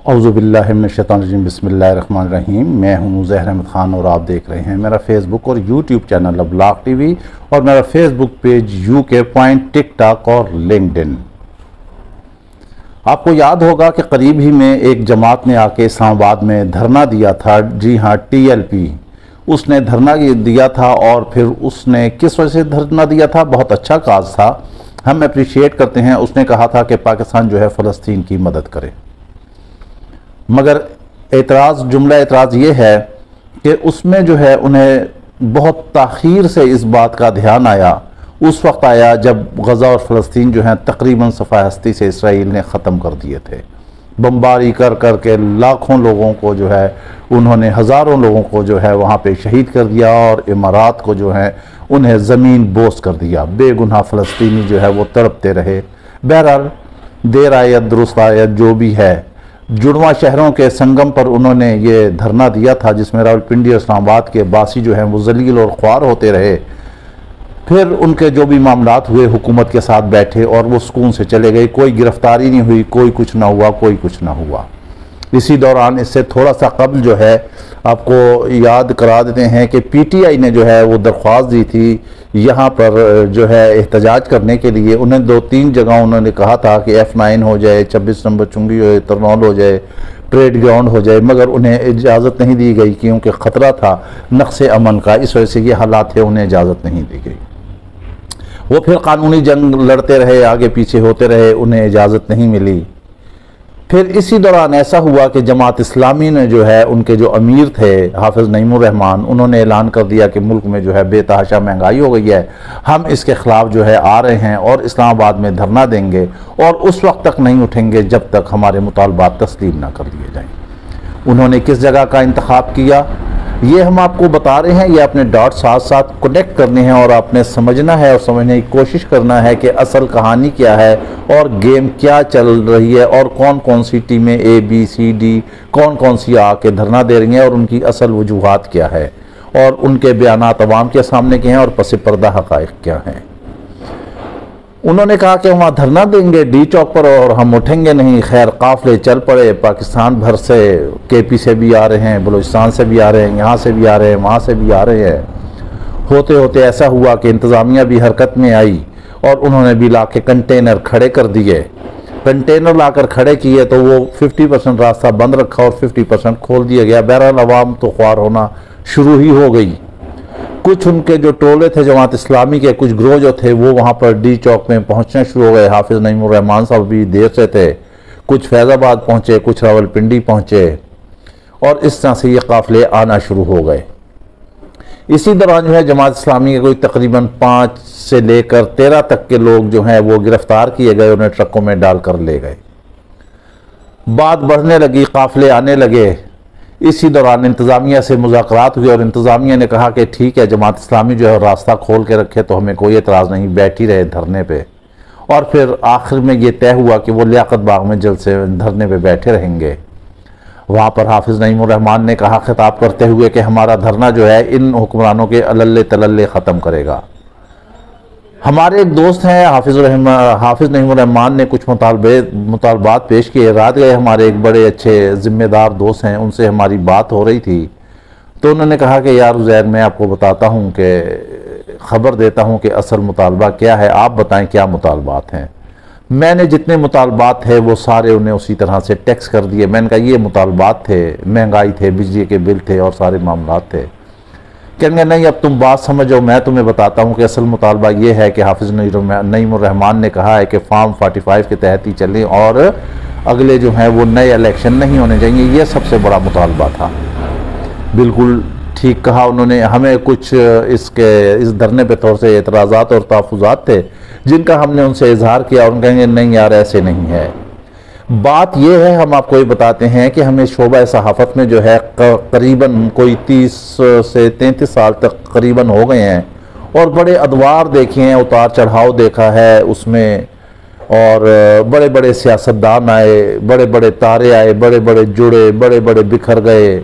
औज़ुबिल्लाहि मिनश्शैतानिर्रजीम बिस्मिल्लाहिर्रहमानिर्रहीम। मैं हूँ ज़हर अहमद ख़ान और आप देख रहे हैं मेरा फेसबुक और यूट्यूब चैनल ब्लॉग टीवी और मेरा Facebook page UK point, TikTok और लिंक्डइन। आपको याद होगा कि करीब ही में एक जमात ने आके इस्लामाबाद में धरना दिया था। जी हाँ, TLP उसने धरना दिया था। और फिर उसने किस वजह से धरना दिया था? बहुत अच्छा काज था, हम अप्रिशिएट करते हैं। उसने कहा था कि पाकिस्तान जो है फ़लस्तीन की मदद करे, मगर जुमला एतराज़ ये है कि उसमें जो है उन्हें बहुत ताख़ीर से इस बात का ध्यान आया। उस वक्त आया जब गज़ा और फ़लस्तीन जो हैं तकरीबन सफ़ा हस्ती से इसराइल ने ख़त्म कर दिए थे। बमबारी कर कर के लाखों लोगों को जो है उन्होंने, हज़ारों लोगों को जो है वहाँ पे शहीद कर दिया और इमारात को जो है उन्हें ज़मीन बोस कर दिया। बेगुनाह फ़लस्तीनी जो है वो तड़पते रहे। बहरहाल देर आयत दुरुस्त आयत जो भी है, जुड़वा शहरों के संगम पर उन्होंने ये धरना दिया था जिसमें रावलपिंडी और इस्लामाबाद के बासी जो हैं वो जलील और ख्वार होते रहे। फिर उनके जो भी मामलात हुए हुकूमत के साथ बैठे और वो सुकून से चले गए। कोई गिरफ्तारी नहीं हुई, कोई कुछ ना हुआ, कोई कुछ ना हुआ। इसी दौरान इससे थोड़ा सा कबल जो है आपको याद करा देते हैं कि PTI ने जो है वो दरख्वास्त दी थी यहाँ पर जो है एहतजाज करने के लिए। उन्हें 2-3 जगह उन्होंने कहा था कि F9 हो जाए, 26 नंबर चुंगी हो जाए, तरनौल हो जाए, परेड ग्राउंड हो जाए, मगर उन्हें इजाज़त नहीं दी गई क्योंकि ख़तरा था नक्श अमन का। इस वजह से ये हालात थे, उन्हें इजाज़त नहीं दी गई। वो फिर कानूनी जंग लड़ते रहे, आगे पीछे होते रहे, उन्हें इजाज़त नहीं मिली। फिर इसी दौरान ऐसा हुआ कि जमात इस्लामी ने जो है उनके जो अमीर थे हाफिज़ नईमुर रहमान, उन्होंने ऐलान कर दिया कि मुल्क में जो है बेतहाशा महंगाई हो गई है, हम इसके ख़िलाफ़ जो है आ रहे हैं और इस्लामाबाद में धरना देंगे और उस वक्त तक नहीं उठेंगे जब तक हमारे मुतालबात तस्लीम ना कर लिए जाएँ। उन्होंने किस जगह का इंतखाब किया ये हम आपको बता रहे हैं। ये अपने डॉट साथ साथ कनेक्ट करने हैं और आपने समझना है और समझने की कोशिश करना है कि असल कहानी क्या है और गेम क्या चल रही है और कौन कौन सी टीमें ABCD कौन कौन सी आके धरना दे रही हैं और उनकी असल वजूहात क्या है और उनके बयानात अवाम के सामने के हैं और पस पर्दा हक़ाइक़ क्या हैं। उन्होंने कहा कि वहाँ धरना देंगे D चौक पर और हम उठेंगे नहीं। खैर काफ़िले चल पड़े, पाकिस्तान भर से, KP से भी आ रहे हैं, बलूचिस्तान से भी आ रहे हैं, यहाँ से भी आ रहे हैं, वहाँ से भी आ रहे हैं। होते होते ऐसा हुआ कि इंतज़ामिया भी हरकत में आई और उन्होंने भी ला के कंटेनर खड़े कर दिए। कंटेनर लाकर खड़े किए तो वो 50% रास्ता बंद रखा और 50% खोल दिया गया। बहरहाल अवाम तो ख्वार होना शुरू ही हो गई। कुछ उनके जो टोले थे जमात इस्लामी के, कुछ ग्रोह जो थे वो वहाँ पर D चौक में पहुँचना शुरू हो गए। हाफिज़ नईमुर रहमान साहब भी देर से थे, कुछ फैज़ाबाद पहुँचे, कुछ रावलपिंडी पहुँचे और इस तरह से ये काफ़िले आना शुरू हो गए। इसी दौरान जो है जमात इस्लामी के कोई तकरीबन 5 से लेकर 13 तक के लोग जो हैं वो गिरफ्तार किए गए, उन्हें ट्रकों में डाल कर ले गए। बात बढ़ने लगी, काफ़िले आने लगे। इसी दौरान इंतज़ामिया से मुज़ाकरात हुए और इंतज़ामिया ने कहा कि ठीक है, जमात इस्लामी जो है रास्ता खोल के रखे तो हमें कोई एतराज़ नहीं, बैठ ही रहे धरने पे। और फिर आखिर में ये तय हुआ कि वो लियाकत बाग में जलसे धरने पे बैठे रहेंगे। वहाँ पर हाफिज़ नईमुर रहमान ने कहा खिताब करते हुए कि हमारा धरना जो है इन हुक्मरानों के अल्ले तलल्ले ख़त्म करेगा। हमारे एक दोस्त हैं हाफिज़ नईमुर रहमान ने कुछ मुतालबात पेश किए। रात गए हमारे एक बड़े अच्छे ज़िम्मेदार दोस्त हैं, उनसे हमारी बात हो रही थी तो उन्होंने कहा कि यार उज़ैर, मैं आपको बताता हूँ कि ख़बर देता हूँ कि असल मुतालबा क्या है, आप बताएं क्या मुतालबात हैं। मैंने जितने मुतालबात थे वो सारे उन्हें उसी तरह से टैक्स कर दिए। मैंने कहा ये मुतालबात थे, महंगाई थे, बिजली के बिल थे और सारे मामलात थे। कहेंगे नहीं अब तुम बात समझो, मैं तुम्हें बताता हूँ कि असल मुतालबा ये है कि हाफिज़ नईमुर रहमान ने कहा है कि फॉर्म 45 के तहत ही चलें और अगले जो हैं वो नए इलेक्शन नहीं होने चाहिए। ये सबसे बड़ा मुतालबा था। बिल्कुल ठीक कहा उन्होंने। हमें कुछ इस धरने पे थोड़े से एतराज़ात और तहफ़्फ़ुज़ात थे जिनका हमने उनसे इजहार किया और कहेंगे नहीं यार ऐसे नहीं है। बात यह है, हम आपको ये बताते हैं कि हमें शोबा सहाफ़त में जो है करीबन कोई 30 से 33 साल तक करीबन हो गए हैं और बड़े अदवार देखे हैं, उतार चढ़ाव देखा है उसमें। और बड़े बड़े सियासतदान आए, बड़े बड़े तारे आए, बड़े बड़े जुड़े, बड़े बड़े बिखर गए।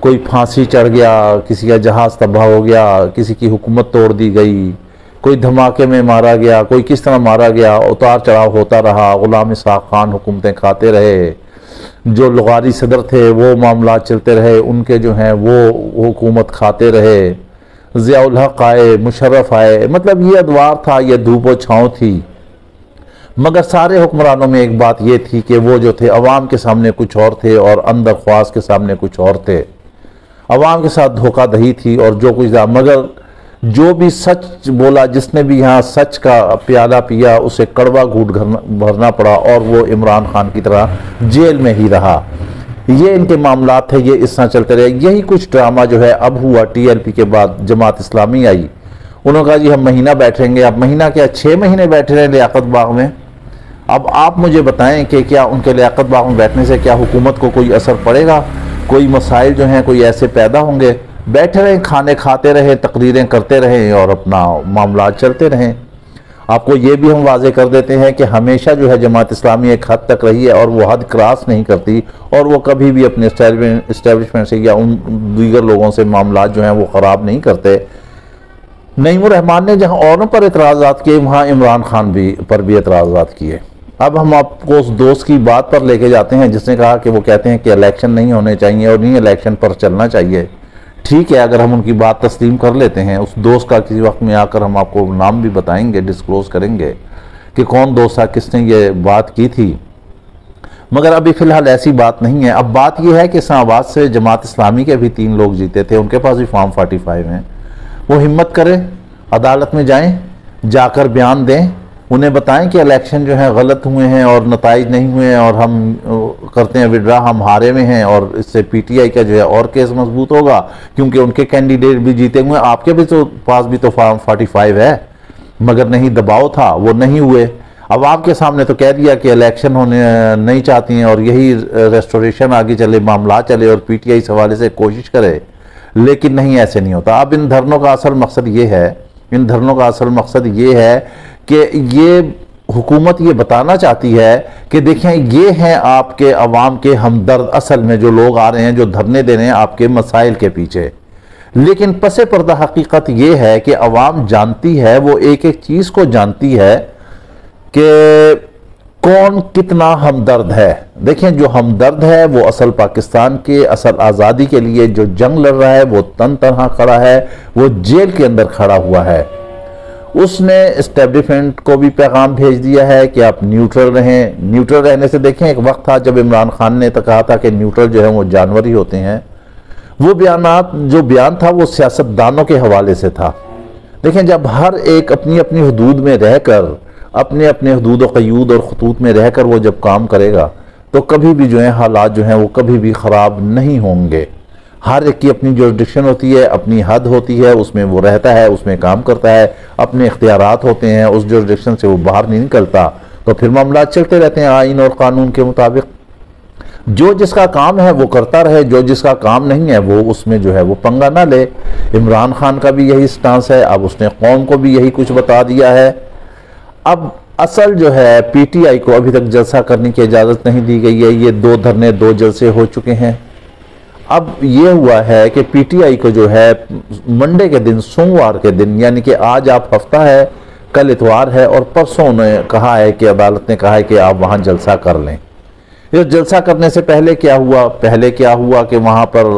कोई फांसी चढ़ गया, किसी का जहाज़ तबाह हो गया, किसी की हुकूमत तोड़ दी गई, कोई धमाके में मारा गया, कोई किस तरह मारा गया। उतार चढ़ाव होता रहा। ग़ुलाम इसहाक़ खान हुकूमतें खाते रहे। जो लगारी सदर थे वो मामला चलते रहे, उनके जो हैं वो हुकूमत खाते रहे, ज़ियाउल हक आए, मुशर्रफ आए, मतलब ये अदवार था, ये धूप व छाँव थी। मगर सारे हुक्मरानों में एक बात ये थी कि वो जो थे अवाम के सामने कुछ और थे और अंदर ख्वास के सामने कुछ और थे। अवाम के साथ धोखाधड़ी थी और जो कुछ था, मगर जो भी सच बोला, जिसने भी यहाँ सच का प्याला पिया, उसे कड़वा घूंट भरना पड़ा और वो इमरान खान की तरह जेल में ही रहा। ये इनके मामला थे, ये इस तरह चलते रहे। यही कुछ ड्रामा जो है अब हुआ TLP के बाद। जमात इस्लामी आई, उन्होंने कहा जी हम महीना बैठेंगे। अब महीना क्या, 6 महीने बैठे रहे लियाकत बाग में। अब आप मुझे बताएं कि क्या उनके लियाकत बाग में बैठने से क्या हुकूमत को कोई असर पड़ेगा, कोई मसाइल जो हैं कोई ऐसे पैदा होंगे? बैठे रहें, खाने खाते रहें, तकरीरें करते रहें और अपना मामला चलते रहें। आपको ये भी हम वाजे कर देते हैं कि हमेशा जो है जमात इस्लामी एक हद तक रही है और वो हद क्रॉस नहीं करती, और वो कभी भी अपने इस्टेब्लिशमेंट से या उन दीगर लोगों से मामला जो हैं वो ख़राब नहीं करते। नईमुर रहमान ने जहाँ औरों पर एतराज़ात किए, वहाँ इमरान खान पर भी एतराज़ात किए। अब हम आपको उस दोस्त की बात पर लेके जाते हैं जिसने कहा कि वो कहते हैं कि इलेक्शन नहीं होने चाहिए और नहीं इलेक्शन पर चलना चाहिए। ठीक है, अगर हम उनकी बात तस्लीम कर लेते हैं, उस दोस्त का किसी वक्त में आकर हम आपको नाम भी बताएंगे, डिस्क्लोज करेंगे कि कौन दोस्त था, किसने ये बात की थी, मगर अभी फ़िलहाल ऐसी बात नहीं है। अब बात यह है कि इस्लामाबाद से जमात इस्लामी के भी 3 लोग जीते थे, उनके पास भी फॉर्म 45 हैं। वो हिम्मत करें, अदालत में जाएं, जाकर बयान दें, उन्हें बताएं कि इलेक्शन जो है गलत हुए हैं और नताइज नहीं हुए हैं और हम करते हैं विड्रा, हम हारे में हैं और इससे PTI का जो है और केस मजबूत होगा क्योंकि उनके कैंडिडेट भी जीते हुए। आपके भी तो पास भी तो फॉर्म 45 है, मगर नहीं दबाव था, वो नहीं हुए। अब आपके सामने तो कह दिया कि इलेक्शन होने नहीं चाहती हैं और यही रेस्टोरेशन आगे चले, मामला चले और PTI इस हवाले से कोशिश करे, लेकिन नहीं, ऐसे नहीं होता। अब इन धरनों का असल मकसद ये है, इन धरनों का असल मकसद ये है कि ये हुकूमत ये बताना चाहती है कि देखें ये हैं आपके अवाम के हमदर्द, असल में जो लोग आ रहे हैं, जो धरने दे रहे हैं आपके मसाइल के पीछे। लेकिन पसे पर्दा हकीकत ये है कि अवाम जानती है, वो एक एक चीज़ को जानती है कि कौन कितना हमदर्द है। देखें, जो हमदर्द है वो असल पाकिस्तान के असल आज़ादी के लिए जो जंग लड़ रहा है, वो तन तनहा खड़ा है, वो जेल के अंदर खड़ा हुआ है। उसने इस्टेब्लिशमेंट को भी पैगाम भेज दिया है कि आप न्यूट्रल रहें। न्यूट्रल रहने से देखें, एक वक्त था जब इमरान खान ने तो कहा था कि न्यूट्रल जो है वो जानवर ही होते हैं। वो बयान था वो सियासतदानों के हवाले से था। देखें, जब हर एक अपनी अपनी हदूद में रहकर, अपने अपने हदूद व क़यूद और खतूत में रहकर वो जब काम करेगा तो कभी भी जो है हालात जो हैं वो कभी भी ख़राब नहीं होंगे। हर एक की अपनी जुरिडिक्शन होती है, अपनी हद होती है, उसमें वो रहता है, उसमें काम करता है, अपने इख्तियारात होते हैं, उस जुरिडिक्शन से वो बाहर नहीं निकलता। तो फिर मामला चलते रहते हैं आइन और कानून के मुताबिक। जो जिसका काम है वो करता रहे, जो जिसका काम नहीं है वो उसमें जो है वो पंगा ना ले। इमरान खान का भी यही स्टांस है। अब उसने कौम को भी यही कुछ बता दिया है। अब असल जो है PTI को अभी तक जलसा करने की इजाज़त नहीं दी गई है। ये 2 धरने 2 जलसे हो चुके हैं। अब ये हुआ है कि PTI को जो है मंडे के दिन, सोमवार के दिन, यानी कि आज आप हफ्ता है, कल इतवार है और परसों उन्होंने कहा है कि अदालत ने कहा है कि आप वहाँ जलसा कर लें। ये जलसा करने से पहले क्या हुआ कि वहाँ पर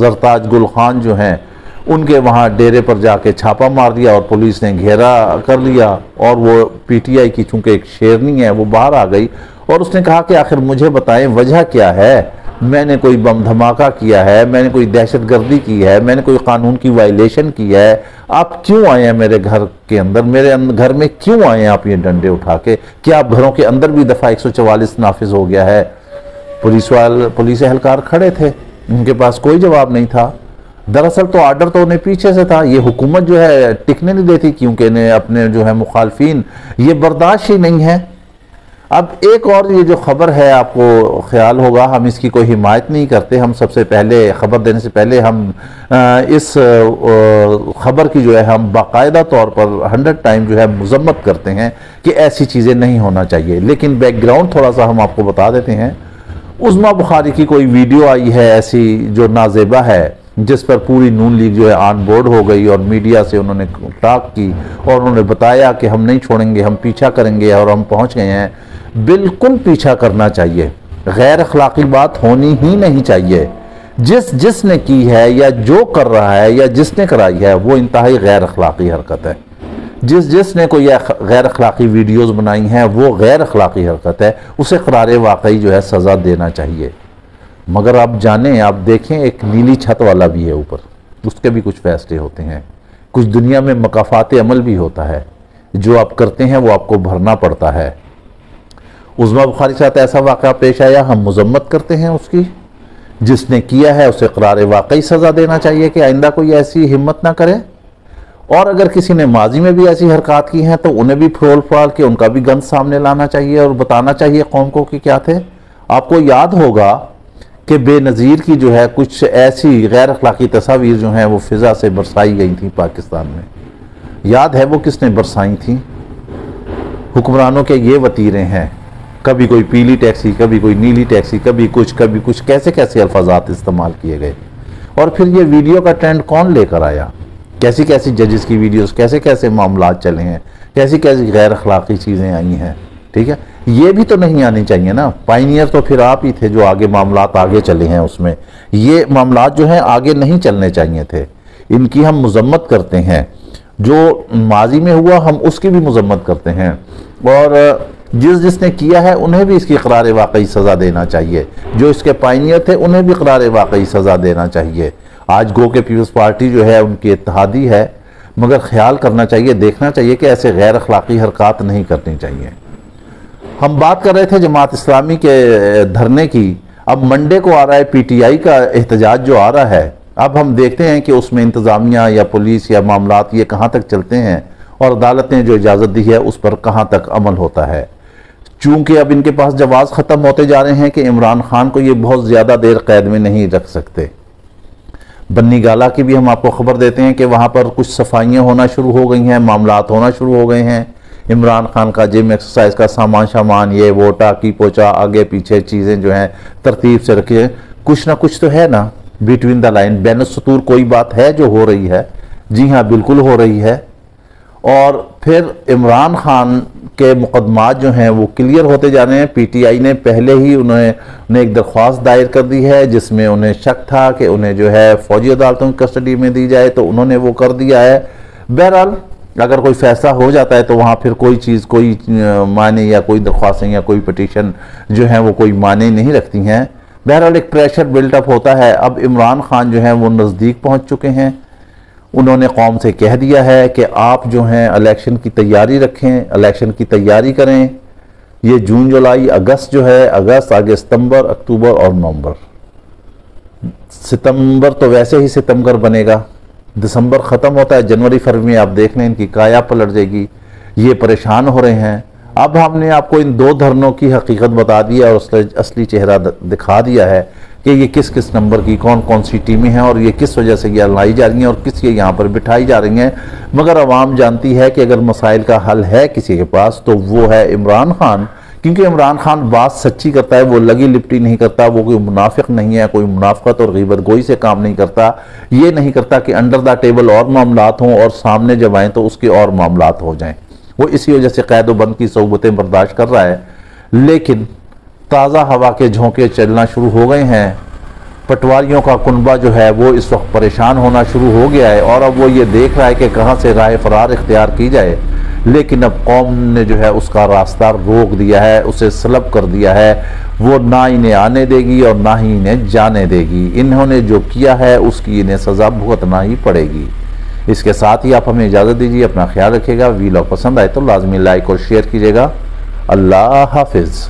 जरताज गुल खान जो हैं उनके वहाँ डेरे पर जाके छापा मार दिया और पुलिस ने घेरा कर लिया और वो PTI की चूँकि एक शेरनी है वो बाहर आ गई और उसने कहा कि आखिर मुझे बताएं वजह क्या है, मैंने कोई बम धमाका किया है, मैंने कोई दहशतगर्दी की है, मैंने कोई कानून की वायलेशन की है, आप क्यों आए हैं मेरे घर के अंदर, मेरे घर में क्यों आए हैं आप ये डंडे उठा के, क्या आप घरों के अंदर भी दफ़ा 144 नाफिज हो गया है? पुलिस एहलकार खड़े थे, उनके पास कोई जवाब नहीं था। दरअसल तो आर्डर तो उन्हें पीछे से था। ये हुकूमत जो है टिकने नहीं देती क्योंकि इन्हें अपने जो है मुखालफिन ये बर्दाश्त ही नहीं है। अब एक और ये जो खबर है, आपको ख्याल होगा हम इसकी कोई हिमायत नहीं करते। हम सबसे पहले खबर देने से पहले हम इस खबर की जो है हम बाकायदा तौर पर 100 टाइम जो है मजम्मत करते हैं कि ऐसी चीज़ें नहीं होना चाहिए। लेकिन बैकग्राउंड थोड़ा सा हम आपको बता देते हैं। उज़्मा बुखारी की कोई वीडियो आई है ऐसी जो नाजेबा है, जिस पर पूरी नून लीग जो है ऑन बोर्ड हो गई और मीडिया से उन्होंने टॉक की और उन्होंने बताया कि हम नहीं छोड़ेंगे, हम पीछा करेंगे और हम पहुंच गए हैं। बिल्कुल पीछा करना चाहिए। गैर अखलाकी बात होनी ही नहीं चाहिए। जिसने की है या जो कर रहा है या जिसने कराई है वो इंतहाई गैर अखलाकी हरकत है। जिसने कोई गैर अखलाकी वीडियोस बनाई हैं वो गैर अखलाकी हरकत है, उसे करारे वाकई जो है सज़ा देना चाहिए। मगर आप जानें, आप देखें, एक नीली छत वाला भी है ऊपर, उसके भी कुछ फैसले होते हैं। कुछ दुनिया में मकाफात अमल भी होता है, जो आप करते हैं वो आपको भरना पड़ता है। उज़्मा बुखारी के साथ ऐसा वाक़या पेश आया, हम मज़म्मत करते हैं उसकी। जिसने किया है उसे करारे वाकई सज़ा देना चाहिए कि आइंदा कोई ऐसी हिम्मत ना करे। और अगर किसी ने माजी में भी ऐसी हरकत की हैं तो उन्हें भी फरोल फराल के उनका भी गंद सामने लाना चाहिए और बताना चाहिए कौम को कि क्या थे। आपको याद होगा कि बेनज़ीर की जो है कुछ ऐसी गैर अखलाकी तस्वीर जो हैं वो फ़िज़ा से बरसाई गई थी पाकिस्तान में। याद है वो किसने बरसाई थी? हुक्मरानों के ये वतीरे हैं, कभी कोई पीली टैक्सी, कभी कोई नीली टैक्सी, कभी कुछ, कैसे कैसे अल्फाजात इस्तेमाल किए गए। और फिर ये वीडियो का ट्रेंड कौन लेकर आया? कैसी कैसी जजेस की वीडियोस, कैसे कैसे मामलात चले हैं, कैसी कैसी गैर अखलाकी चीज़ें आई हैं। ठीक है, ये भी तो नहीं आनी चाहिए ना। पाइनियर तो फिर आप ही थे जो आगे मामलात आगे चले हैं, उसमें ये मामलात जो हैं आगे नहीं चलने चाहिए थे। इनकी हम मजम्मत करते हैं, जो माजी में हुआ हम उसकी भी मजम्मत करते हैं। और जिसने किया है उन्हें भी इसकी करार वाकई सज़ा देना चाहिए। जो इसके पाइनियर थे उन्हें भी करार वाकई सज़ा देना चाहिए। आज गो के पीपल्स पार्टी जो है उनकी इत्तेहादी है, मगर ख्याल करना चाहिए, देखना चाहिए कि ऐसे गैर अखलाकी हरकत नहीं करनी चाहिए। हम बात कर रहे थे जमात इस्लामी के धरने की। अब मंडे को आ रहा है PTI का एहतजाज जो आ रहा है। अब हम देखते हैं कि उसमें इंतज़ामिया या पुलिस या मामलात ये कहाँ तक चलते हैं और अदालत ने जो इजाज़त दी है उस पर कहाँ तक अमल होता है। चूँकि अब इनके पास जवाब ख़त्म होते जा रहे हैं कि इमरान खान को ये बहुत ज़्यादा देर कैद में नहीं रख सकते। बन्नी गाला की भी हम आपको खबर देते हैं कि वहाँ पर कुछ सफाइयाँ होना शुरू हो गई हैं, मामलात होना शुरू हो गए हैं। इमरान खान का जिम एक्सरसाइज का सामान ये वो टाकी पोचा आगे पीछे चीज़ें जो हैं तरतीब से रखिए। कुछ ना कुछ तो है ना बिटवीन द लाइन, बैन सतूर कोई बात है जो हो रही है। जी हाँ, बिल्कुल हो रही है। और फिर इमरान खान के मुकदमात जो हैं वो क्लियर होते जा रहे हैं। PTI ने पहले ही उन्हें एक दरख्वास्त दायर कर दी है जिसमें उन्हें शक था कि उन्हें जो है फौजी अदालतों की कस्टडी में दी जाए, तो उन्होंने वो कर दिया है। बहरहाल अगर कोई फैसला हो जाता है तो वहाँ फिर कोई चीज़ कोई माने या कोई दरख्वास्तें या कोई पटिशन जो है वो कोई माने नहीं रखती हैं। बहरहाल एक प्रेशर बिल्टअप होता है। अब इमरान खान जो है वो नज़दीक पहुँच चुके हैं। उन्होंने कौम से कह दिया है कि आप जो हैं इलेक्शन की तैयारी रखें, इलेक्शन की तैयारी करें। ये जून जुलाई अगस्त जो है, अगस्त आगे सितंबर अक्टूबर और नवंबर। सितंबर तो वैसे ही सितंबर बनेगा, दिसंबर ख़त्म होता है, जनवरी फरवरी में आप देख लें इनकी काया पलट जाएगी। ये परेशान हो रहे हैं। अब हमने आपको इन दो धरनों की हकीकत बता दी है और उसका असली चेहरा दिखा दिया है कि ये किस किस नंबर की कौन कौन सी टीमें हैं और ये किस वजह से ये लाई जा रही हैं और किस ये यहाँ पर बिठाई जा रही हैं। मगर अवाम जानती है कि अगर मसाइल का हल है किसी के पास तो वो है इमरान खान, क्योंकि इमरान खान बात सच्ची करता है, वो लगी लिपटी नहीं करता, वो कोई मुनाफिक नहीं है, कोई मुनाफिकत और गीबत गोई से काम नहीं करता। ये नहीं करता कि अंडर द टेबल और मामलात हों और सामने जब आएँ तो उसके और मामलात हो जाएँ। वो इसी वजह से कैद बंद की सोबतें बर्दाश्त कर रहा है। लेकिन ताज़ा हवा के झोंके चलना शुरू हो गए हैं। पटवारियों का कुनबा जो है वो इस वक्त परेशान होना शुरू हो गया है और अब वो ये देख रहा है कि कहाँ से राह फरार इख्तियार की जाए। लेकिन अब कौम ने जो है उसका रास्ता रोक दिया है, उसे सलब कर दिया है। वो ना इन्हें आने देगी और ना ही इन्हें जाने देगी। इन्होंने जो किया है उसकी इन्हें सज़ा भुगतना ही पड़ेगी। इसके साथ ही आप हमें इजाज़त दीजिए। अपना ख्याल रखिएगा। वीलॉग पसंद आए तो लाजमी लाइक और शेयर कीजिएगा। अल्लाह हाफिज़।